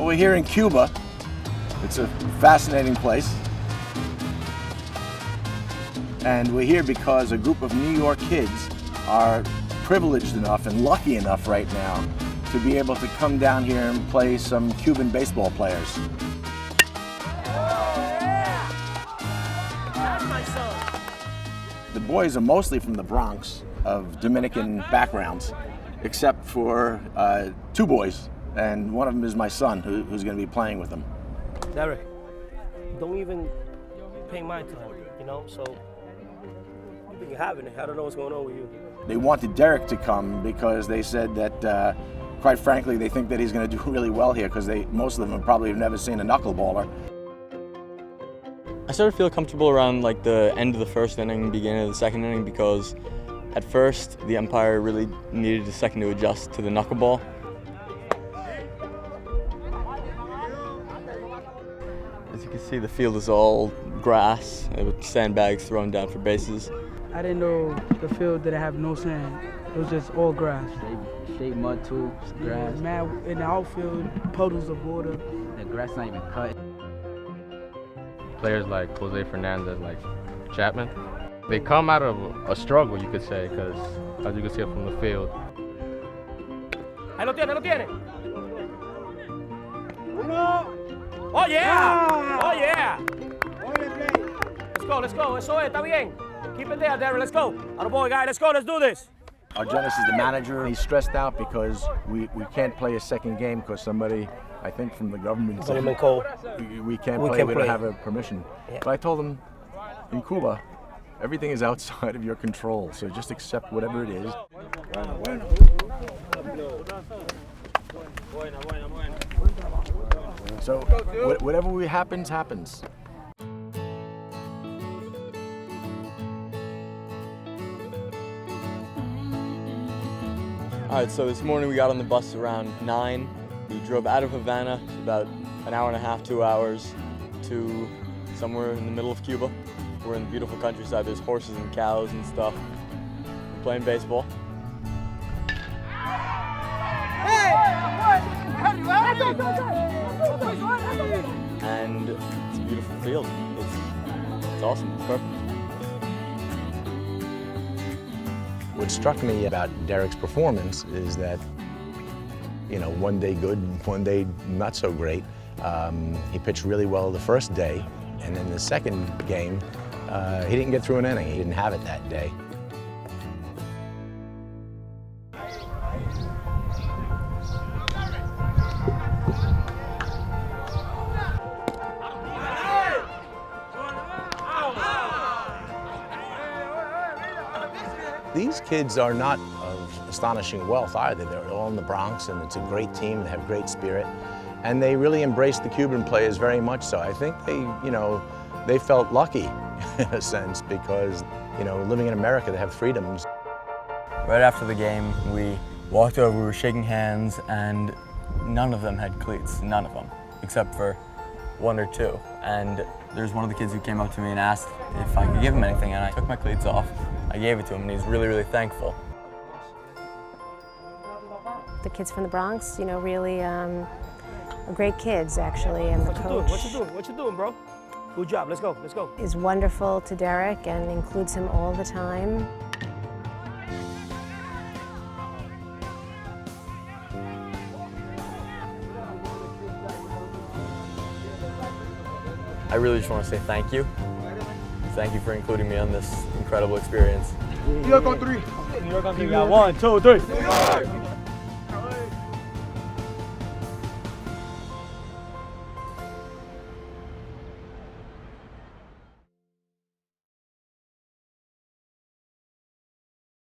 Well, we're here in Cuba. It's a fascinating place. And we're here because a group of New York kids are privileged enough and lucky enough right now to be able to come down here and play some Cuban baseball players. The boys are mostly from the Bronx, of Dominican backgrounds, except for two boys, and one of them is my son, who's going to be playing with them. Derek, don't even pay mind to him, you know, so you've been having it. I don't know what's going on with you. They wanted Derek to come because they said that, quite frankly, they think that he's going to do really well here because most of them probably have never seen a knuckleballer. I started to feel comfortable around like the end of the first inning, beginning of the second inning, because at first the umpire really needed a second to adjust to the knuckleball. As you can see, the field is all grass with sandbags thrown down for bases. I didn't know the field didn't have no sand. It was just all grass. Straight mud too, grass. Yeah, man, in the outfield, puddles of water. The grass not even cut. Players like Jose Fernandez, like Chapman, they come out of a struggle, you could say, because as you can see from the field. Ahí lo tiene, Oh yeah! Oh yeah! Let's go, eso es, está bien. Keep it there, Darren, let's go. Attaboy, guy, let's go, let's do this. Argenis is the manager. He's stressed out because we can't play a second game because somebody, I think from the government said we can't play, we don't have a permission. Yeah. But I told him, in Cuba, everything is outside of your control, so just accept whatever it is. So whatever happens, happens. All right, so this morning we got on the bus around 9. We drove out of Havana, about an hour and a half, 2 hours, to somewhere in the middle of Cuba. We're in the beautiful countryside. There's horses and cows and stuff. We're playing baseball. And it's a beautiful field. It's awesome. It's perfect. What struck me about Derek's performance is that, you know, one day good, one day not so great. He pitched really well the first day, and then the second game, he didn't get through an inning. He didn't have it that day. These kids are not of astonishing wealth either. They're all in the Bronx, and it's a great team. They have great spirit, and they really embrace the Cuban players very much so. I think they felt lucky in a sense because, living in America, they have freedoms. Right after the game, we walked over, we were shaking hands, and none of them had cleats, none of them, except for one or two. And there's one of the kids who came up to me and asked if I could give him anything, and I took my cleats off. I gave it to him, and he's really, really thankful. The kids from the Bronx, really are great kids, actually, and the coach. What you doing, bro? Good job, let's go. Is wonderful to Derek and includes him all the time. I really just want to say thank you. Thank you for including me on this incredible experience. New York on 3. New York on 3. 1, 2, 3.